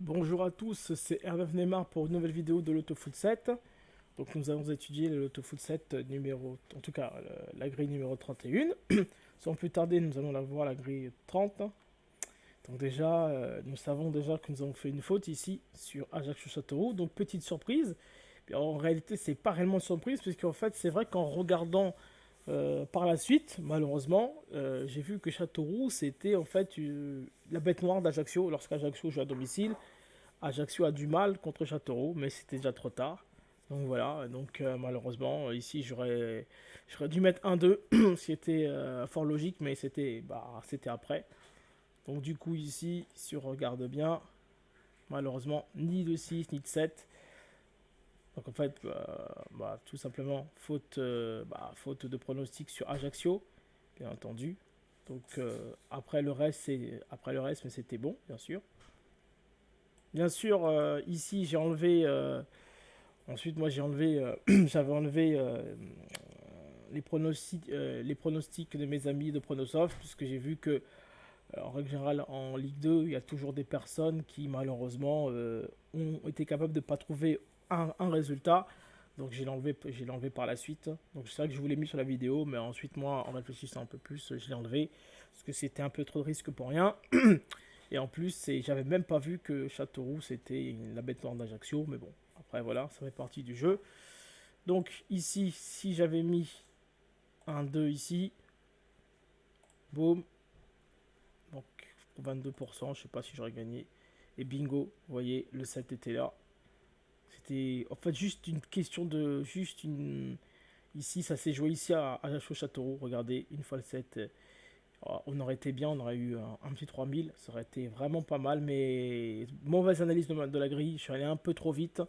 Bonjour à tous, c'est Hervé Neymar pour une nouvelle vidéo de l'AutoFoot 7. Donc nous allons étudier l'AutoFoot 7 numéro, en tout cas la grille numéro 31. Sans plus tarder, nous allons la voir la grille 30. Donc déjà, nous savons déjà que nous avons fait une faute ici sur Ajaccio-Châteauroux. Donc petite surprise. Bien, en réalité, c'est pas réellement une surprise puisqu'en fait, c'est vrai qu'en regardant par la suite, malheureusement, j'ai vu que Châteauroux, c'était en fait la bête noire d'Ajaccio lorsqu'Ajaccio joue à domicile. Ajaccio a du mal contre Châteauroux, mais c'était déjà trop tard. Donc voilà, donc malheureusement, ici j'aurais dû mettre 1-2, ce qui était fort logique, mais c'était après. Donc du coup ici, si on regarde bien, malheureusement, ni de 6 ni de 7. Donc en fait, tout simplement, faute de pronostic sur Ajaccio, bien entendu. Donc après le reste, mais c'était bon, bien sûr. Bien sûr, ici j'ai enlevé. Ensuite, moi j'ai enlevé, j'avais enlevé les pronostics de mes amis de Pronosoft, puisque j'ai vu que, en règle générale, en Ligue 2, il y a toujours des personnes qui malheureusement ont été capables de ne pas trouver un résultat. Donc j'ai enlevé par la suite. Donc c'est vrai que je vous l'ai mis sur la vidéo, mais ensuite moi, en réfléchissant un peu plus, je l'ai enlevé parce que c'était un peu trop de risque pour rien. Et en plus, j'avais même pas vu que Châteauroux c'était la bête noire d'Ajaccio, mais bon, après voilà, ça fait partie du jeu. Donc ici, si j'avais mis un 2 ici, boum, donc pour 22%, je sais pas si j'aurais gagné. Et bingo, vous voyez, le 7 était là. C'était en fait juste une question de. Juste une. Ici, ça s'est joué ici à Ajaccio-Châteauroux. Regardez, une fois le 7, on aurait été bien, on aurait eu un petit 3000. Ça aurait été vraiment pas mal, mais mauvaise analyse de la grille. Je suis allé un peu trop vite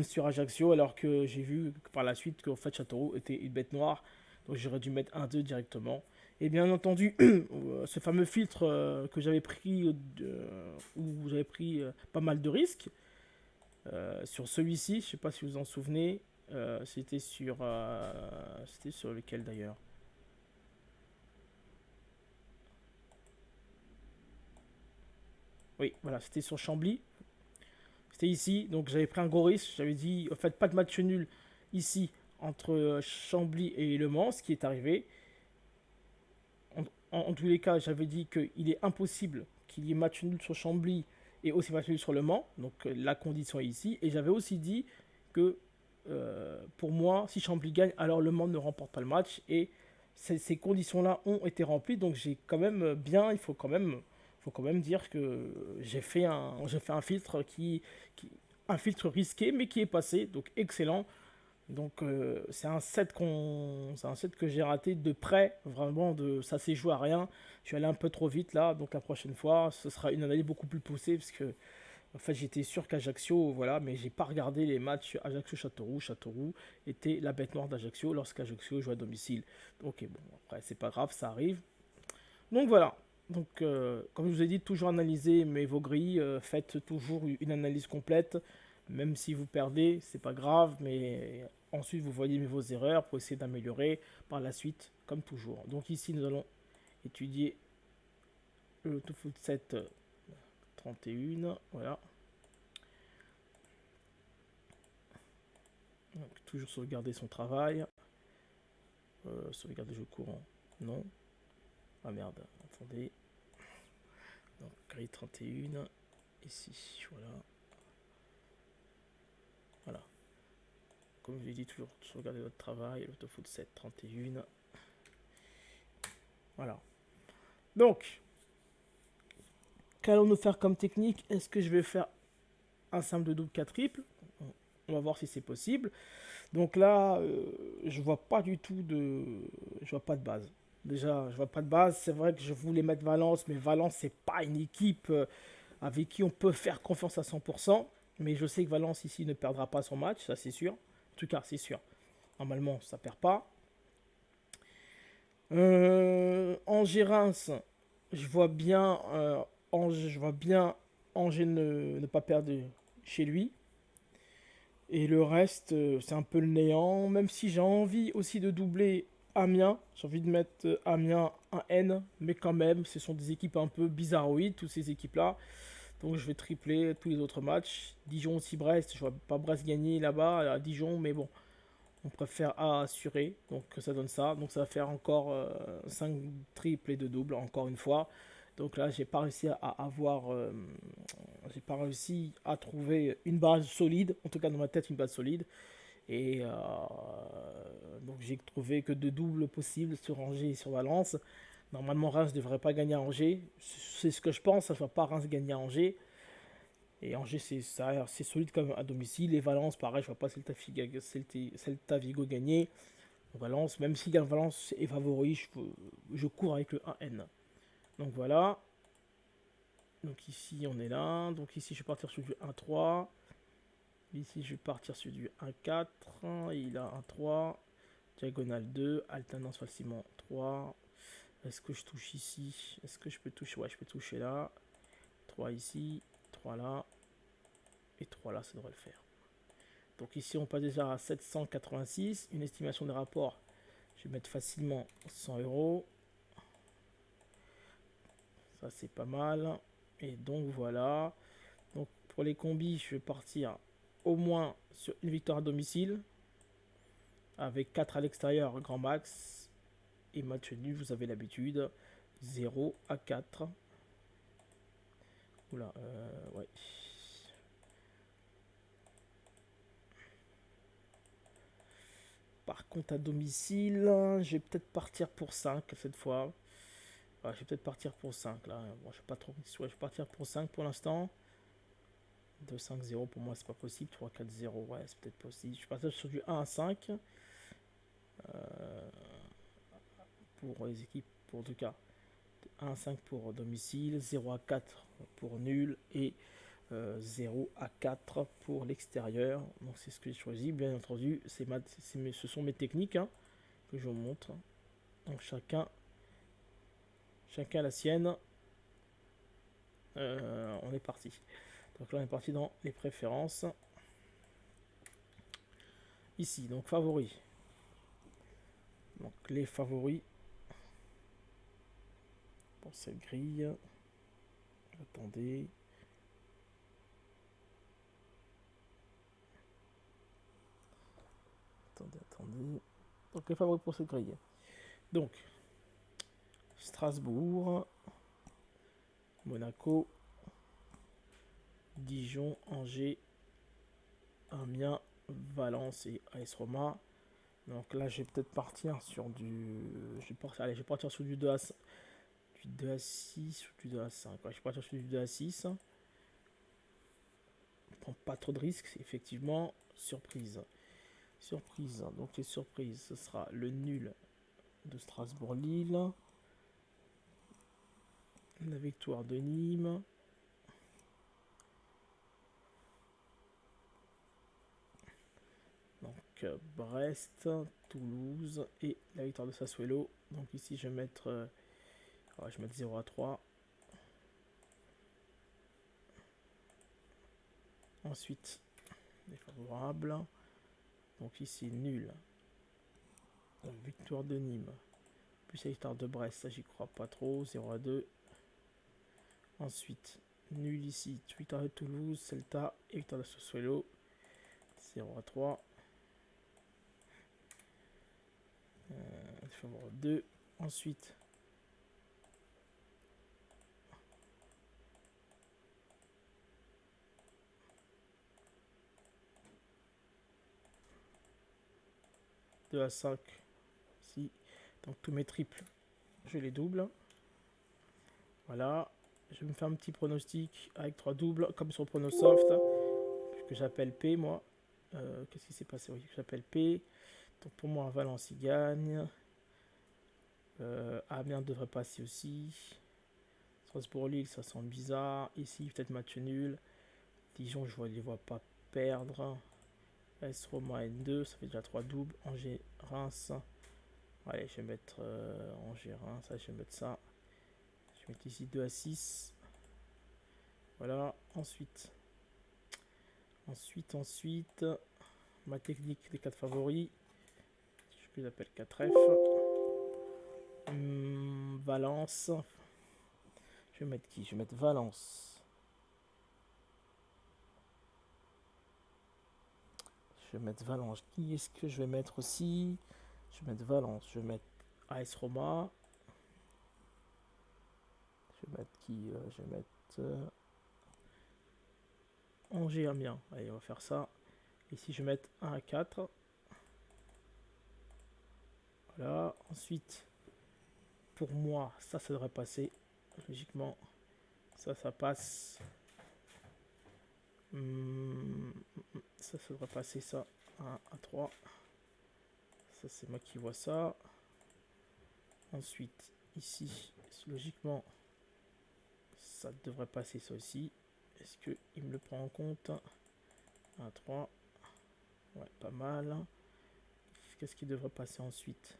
sur Ajaccio, alors que j'ai vu par la suite qu'en fait Châteauroux était une bête noire. Donc j'aurais dû mettre 1-2 directement. Et bien entendu, ce fameux filtre que j'avais pris, où j'avais pris pas mal de risques, sur celui-ci, je ne sais pas si vous vous en souvenez, c'était sur lequel d'ailleurs. Oui, voilà, c'était sur Chambly. C'était ici, donc j'avais pris un gros risque. J'avais dit, en fait, pas de match nul ici entre Chambly et Le Mans, ce qui est arrivé. En tous les cas, j'avais dit qu'il est impossible qu'il y ait match nul sur Chambly et aussi match nul sur Le Mans. Donc la condition est ici. Et j'avais aussi dit que pour moi, si Chambly gagne, alors Le Mans ne remporte pas le match. Et ces conditions-là ont été remplies. Donc j'ai quand même bien, faut quand même dire que j'ai fait un filtre un filtre risqué, mais qui est passé. Donc excellent. Donc c'est un set que j'ai raté de près, vraiment ça s'est joué à rien. Je suis allé un peu trop vite là, donc la prochaine fois ce sera une analyse beaucoup plus poussée parce que en fait j'étais sûr qu'Ajaccio, voilà, mais j'ai pas regardé les matchs Ajaccio-Châteauroux. Châteauroux était la bête noire d'Ajaccio lorsqu'Ajaccio joue à domicile. Donc bon, après c'est pas grave, ça arrive. Donc voilà. Donc comme je vous ai dit, toujours analyser vos grilles, faites toujours une analyse complète. Même si vous perdez, c'est pas grave, mais ensuite vous voyez vos erreurs pour essayer d'améliorer par la suite, comme toujours. Donc ici, nous allons étudier le TOEFL 7 31. Voilà. Donc, toujours sauvegarder son travail. Sauvegarder jeu courant. Non. Ah merde, attendez. Donc, grille 31. Ici, voilà. Voilà. Comme je l'ai dit, toujours sauvegarder votre travail. Le TOEFL 7 31. Voilà. Donc, qu'allons-nous faire comme technique? Est-ce que je vais faire un simple de double 4 triple? On va voir si c'est possible. Donc là, je vois pas du tout de. Je vois pas de base. Déjà, je vois pas de base. C'est vrai que je voulais mettre Valence, mais Valence, c'est pas une équipe avec qui on peut faire confiance à 100%. Mais je sais que Valence ici ne perdra pas son match, ça c'est sûr. En tout cas, c'est sûr. Normalement, ça perd pas. Angers-Reims, je vois bien, je vois bien Angers ne pas perdre chez lui. Et le reste, c'est un peu le néant. Même si j'ai envie aussi de doubler Amiens. J'ai envie de mettre Amiens un N. Mais quand même, ce sont des équipes un peu bizarroïdes, toutes ces équipes-là. Donc je vais tripler tous les autres matchs. Dijon aussi Brest, je vois pas Brest gagner là-bas à Dijon, mais bon, on préfère A assurer, donc ça donne ça. Donc ça va faire encore 5 triples et 2 doubles, encore une fois. Donc là, j'ai pas réussi à trouver une base solide, en tout cas dans ma tête une base solide. Et donc j'ai trouvé que 2 doubles possibles sur Angers et sur Valence. Normalement, Reims ne devrait pas gagner à Angers. C'est ce que je pense, ça ne va pas Reims gagner à Angers. Et Angers, c'est solide comme à domicile. Et Valence, pareil, je ne vois pas Celta Vigo gagner. Valence, même si Valence est favori, je cours avec le 1N. Donc voilà. Donc ici, on est là. Donc ici, je vais partir sur du 1-3. Ici, je vais partir sur du 1-4. Il a 1-3. Diagonale 2. Alternance facilement 3. Est-ce que je touche ici? Est-ce que je peux toucher? Ouais, je peux toucher là. 3 ici. 3 là. Et 3 là, ça devrait le faire. Donc ici, on passe déjà à 786. Une estimation des rapports. Je vais mettre facilement 100 euros. Ça, c'est pas mal. Et donc, voilà. Donc, pour les combis, je vais partir au moins sur une victoire à domicile. Avec 4 à l'extérieur, grand max. Et match nul, vous avez l'habitude. 0-4. Oula, ouais. Par contre, à domicile, je vais peut-être partir pour 5 cette fois. Ouais, je vais peut-être partir pour 5 là. Bon, je sais pas trop. Ouais, je vais partir pour 5 pour l'instant. 2-5-0 pour moi, c'est pas possible. 3-4-0, ouais, c'est peut-être possible. Je vais partir sur du 1-5. Pour les équipes, pour en tout cas. 1-5 pour domicile, 0-4 pour nul et 0-4 pour l'extérieur. Donc c'est ce que j'ai choisi. Bien entendu, ce sont mes techniques hein, que je vous montre. Donc chacun la sienne. On est parti. Donc là on est parti dans les préférences. Ici, donc favoris. Donc les favoris pour cette grille. Attendez. Attendez. Donc les favoris pour cette grille. Donc Strasbourg, Monaco, Dijon, Angers, Amiens, Valence et AS Roma. Donc là, je vais peut-être partir sur du. Je vais partir sur du 2 à 5. Du 2 à 6 ou du 2 à 5. Ouais, je vais partir sur du 2 à 6. Je prends pas trop de risques, effectivement. Surprise. Surprise. Donc les surprises, ce sera le nul de Strasbourg-Lille. La victoire de Nîmes. Donc Brest, Toulouse et la victoire de Sassuolo. Donc ici je vais mettre, je vais mettre 0 à 3. Ensuite, défavorable. Donc ici nul. Donc, victoire de Nîmes. Plus la victoire de Brest, ça j'y crois pas trop. 0 à 2. Ensuite, nul ici. Victoire de Toulouse, Celta et victoire de Sassuolo. 0 à 3. Défavorable 2. Ensuite, deux à 5. Si. Donc tous mes triples, je les double. Voilà. Je vais me faire un petit pronostic avec 3 doubles, comme sur Pronosoft, que j'appelle P, moi. Qu'est-ce qui s'est passé? Oui, que j'appelle P. Donc pour moi, Valence, il gagne. Amiens devrait passer aussi. Strasbourg-Lille, ça sent bizarre. Ici, peut-être match nul. Dijon, je ne les vois pas perdre. AS Roma N2, ça fait déjà 3 doubles. Angers, Reims. Allez, je vais mettre Angers, Reims. Je vais mettre ça. Je vais mettre ici 2 à 6. Voilà. Ensuite, ma technique des 4 favoris. Je les appelle 4F. Valence. Je vais mettre qui? Je vais mettre Valence. Je vais mettre Valence. Qui est-ce que je vais mettre aussi? Je vais mettre Valence. Je vais mettre AS Roma. Je vais mettre qui? Je vais mettre Angers Amiens. Allez, on va faire ça. Ici, je vais mettre 1 à 4. Voilà. Ensuite, pour moi, ça devrait passer. Logiquement, ça passe. Ça devrait passer ça. 1 à 3. Ça, c'est moi qui vois ça. Ensuite, ici, logiquement, ça devrait passer ça aussi. Est-ce qu'il me le prend en compte? 1 à 3. Ouais, pas mal. Qu'est-ce qui devrait passer ensuite?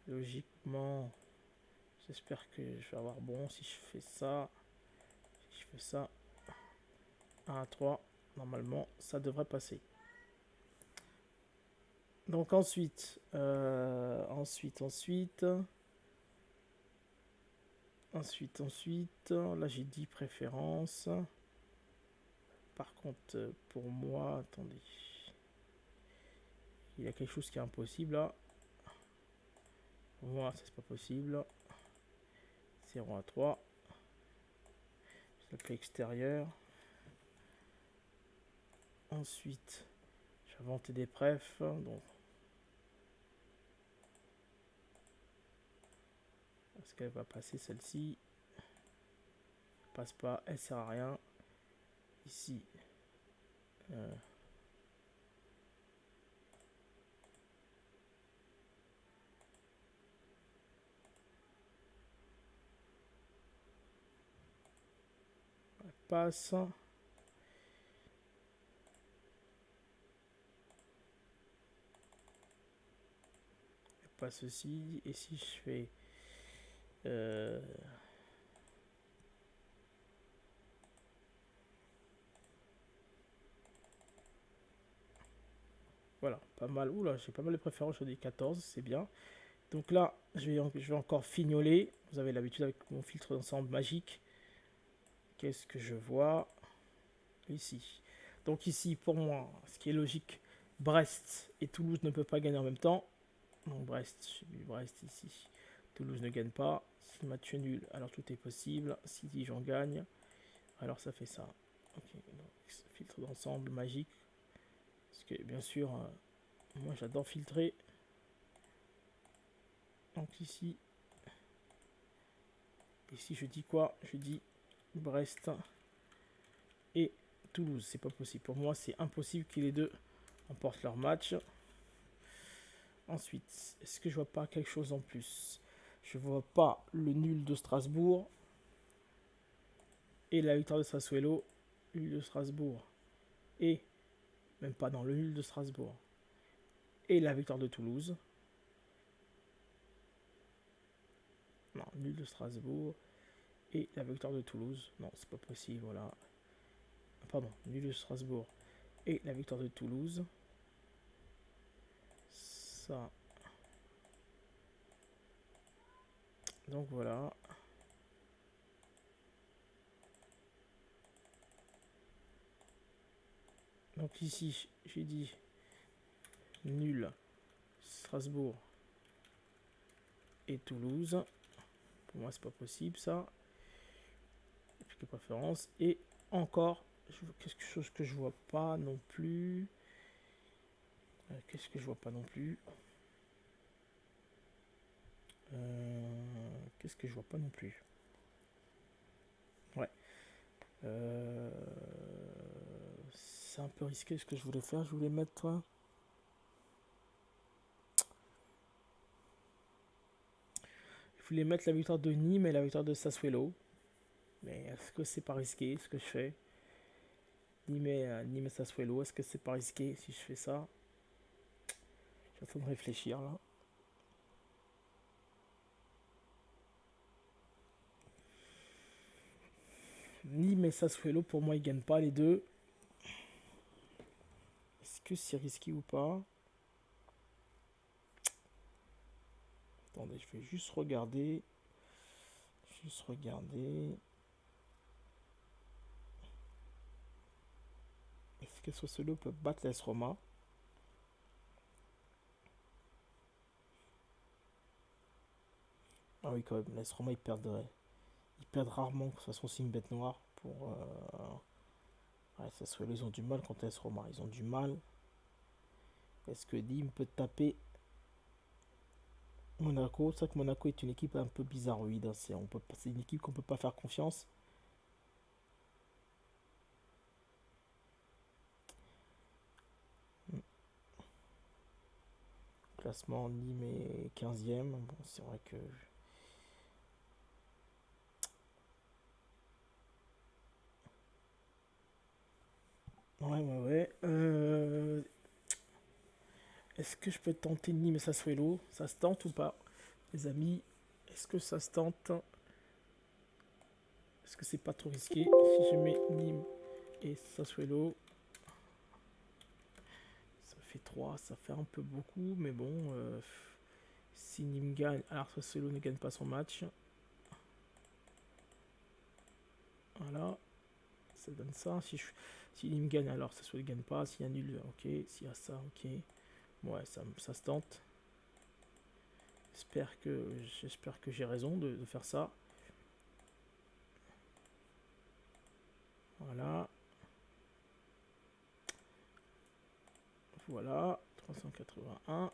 Logiquement, j'espère que je vais avoir bon si je fais ça. Si je fais ça. 1 à 3. Normalement, ça devrait passer. Donc ensuite, ensuite, là j'ai dit préférence. Par contre, pour moi, attendez, il y a quelque chose qui est impossible là. Pour moi, ça c'est pas possible. 0 à 3. Je l'appelle extérieur. Ensuite, je vais inventer des prefs. Donc, est-ce qu'elle va passer celle-ci? Passe pas, elle sert à rien. Ici, elle passe. Elle passe aussi. Et si je fais voilà, pas mal. Oula, j'ai pas mal de préférences sur des 14, c'est bien. Donc là, je vais encore fignoler. Vous avez l'habitude avec mon filtre d'ensemble magique. Qu'est-ce que je vois ici? Donc ici, pour moi, ce qui est logique, Brest et Toulouse ne peuvent pas gagner en même temps. Donc Brest, j'ai mis Brest ici. Toulouse ne gagne pas. Si match nul, alors tout est possible. Si Dijon gagne, alors ça fait ça. Ok, donc filtre d'ensemble magique. Parce que bien sûr, moi j'adore filtrer. Donc ici, je dis quoi? Je dis Brest et Toulouse. C'est pas possible. Pour moi, c'est impossible que les deux emportent leur match. Ensuite, est-ce que je vois pas quelque chose en plus? Je vois pas le nul de Strasbourg et la victoire de Sassuolo. Nul de Strasbourg et même pas dans le nul de Strasbourg et la victoire de Toulouse. Non, nul de Strasbourg et la victoire de Toulouse. Non, c'est pas possible, voilà. Pardon, nul de Strasbourg et la victoire de Toulouse. Ça. Donc voilà. Donc ici, j'ai dit nul Strasbourg et Toulouse. Pour moi, c'est pas possible ça. Et puis les préférences. Et encore, quelque chose que je vois pas non plus. Qu'est-ce que je vois pas non plus? Qu'est-ce que je vois pas non plus? Ouais. C'est un peu risqué ce que je voulais faire. Je voulais mettre. Je voulais mettre la victoire de Nîmes et la victoire de Sassuolo. Mais est-ce que c'est pas risqué ce que je fais? Nîmes et Sassuolo, est-ce que c'est pas risqué si je fais ça? Je suis en train de réfléchir là. Nîmes et Sassuolo, pour moi, ils gagnent pas les deux. Est-ce que c'est risqué ou pas? Attendez, je vais juste regarder. Juste regarder. Est-ce que Sassuolo peut battre l'AS Roma? Ah oui, quand même, l'AS Roma, ils perdent rarement. De toute façon, c'est une bête noire. Ouais, Sassuolo, ils ont du mal contre l'AS Roma. Ils ont du mal. Est-ce que Dim peut taper Monaco? C'est vrai que Monaco est une équipe un peu bizarroïde, hein. C'est une équipe qu'on peut pas faire confiance. Classement, Nîmes est 15e. Bon, c'est vrai que. Ouais, ouais, ouais. Est-ce que je peux tenter Nîmes et Sassuolo? Ça se tente ou pas? Les amis, est-ce que ça se tente? Est-ce que c'est pas trop risqué? Si je mets Nîmes et Sassuolo, ça fait 3, ça fait un peu beaucoup, mais bon, si Nîmes gagne, alors Sassuolo ne gagne pas son match. Voilà, ça donne ça. Si Nîmes gagne, alors Sassuolo ne gagne pas. S'il y a nul, ok. S'il y a ça, ok. Ouais, ça se tente. J'espère que j'ai raison de faire ça. Voilà. Voilà. 381.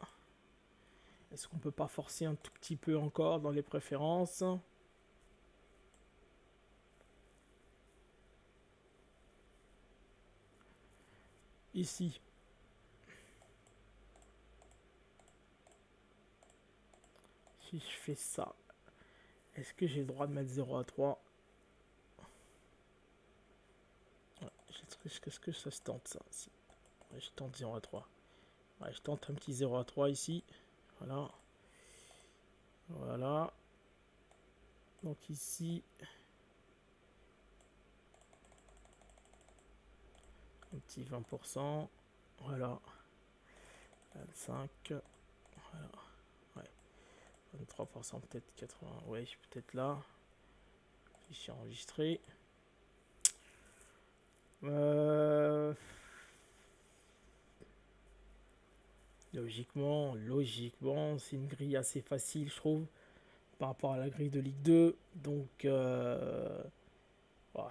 Est-ce qu'on peut pas forcer un tout petit peu encore dans les préférences? Ici. Si je fais ça, est-ce que j'ai le droit de mettre 0 à 3? Ouais, est-ce que ça se tente ça? Si. Ouais, je tente 0 à 3. Ouais, je tente un petit 0 à 3 ici. Voilà. Voilà. Donc ici, un petit 20%. Voilà. 25. Voilà. Ouais. 23%, peut-être 80. Ouais, peut-être là. Fichier enregistré. Euh... Logiquement, c'est une grille assez facile, je trouve, par rapport à la grille de Ligue 2. Donc, ouais,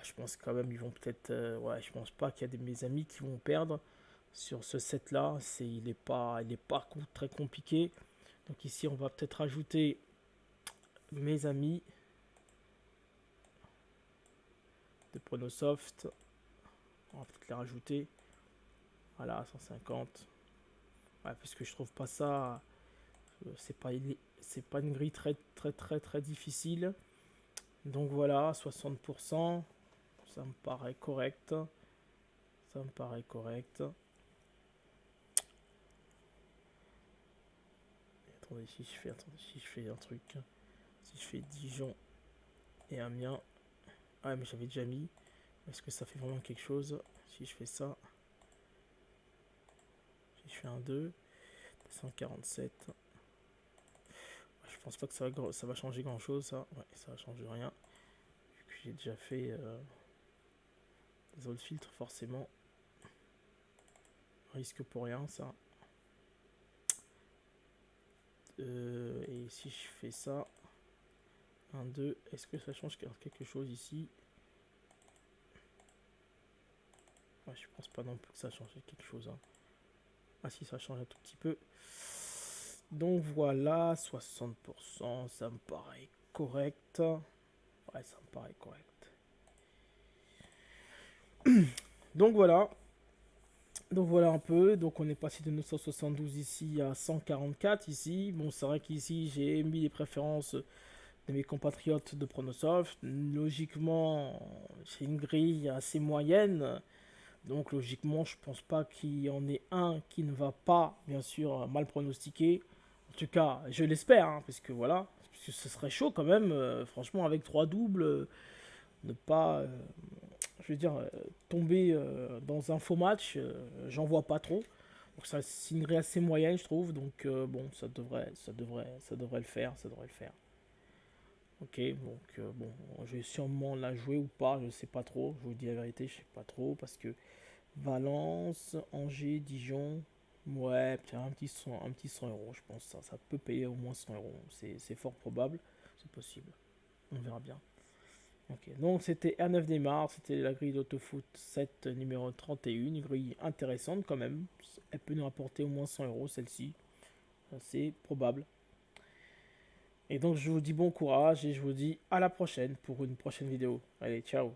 je pense quand même ils vont peut-être. Ouais, je pense pas qu'il y a de mes amis qui vont perdre sur ce set-là. Il est pas très compliqué. Donc ici, on va peut-être rajouter mes amis de Pronosoft. On va peut-être les rajouter. Voilà, 150. Ouais, parce que je trouve pas ça. C'est pas une grille très difficile. Donc voilà, 60%. Ça me paraît correct. Ça me paraît correct. Attendez, si je fais un truc. Si je fais Dijon et Amiens. Ah, mais j'avais déjà mis. Est-ce que ça fait vraiment quelque chose? Si je fais ça. Si je fais un 2. 147. Je pense pas que ça va changer grand chose, ça. Ouais, ça va changer rien. Vu que j'ai déjà fait des autres filtres, forcément. Risque pour rien, ça. Et si je fais ça. 1, 2. Est-ce que ça change quelque chose ici? Ouais, je pense pas non plus que ça change quelque chose, hein. Ah si, ça change un tout petit peu. Donc voilà, 60%, ça me paraît correct. Ouais, ça me paraît correct. Donc voilà. Donc voilà un peu. Donc on est passé de 972 ici à 144 ici. Bon, c'est vrai qu'ici j'ai mis les préférences de mes compatriotes de Pronosoft. Logiquement, c'est une grille assez moyenne. Donc logiquement, je pense pas qu'il y en ait un qui ne va pas, bien sûr, mal pronostiquer. En tout cas, je l'espère, hein, parce que voilà, parce que ce serait chaud quand même, franchement, avec 3 doubles, ne pas, je veux dire, tomber dans un faux match, j'en vois pas trop. Donc ça signerait assez moyenne, je trouve. Donc bon, ça devrait le faire, ça devrait le faire. Ok, donc bon, je vais sûrement la jouer ou pas, je sais pas trop. Je vous dis la vérité, je sais pas trop parce que Valence, Angers, Dijon. Ouais, peut-être un petit 100 euros, je pense. Ça peut payer au moins 100 euros. C'est fort probable. C'est possible. On verra bien. Ok, donc c'était R9 Neymar, c'était la grille d'Autofoot 7 numéro 31, une grille intéressante quand même. Elle peut nous rapporter au moins 100 euros celle-ci, c'est probable. Et donc je vous dis bon courage et je vous dis à la prochaine pour une prochaine vidéo. Allez, ciao.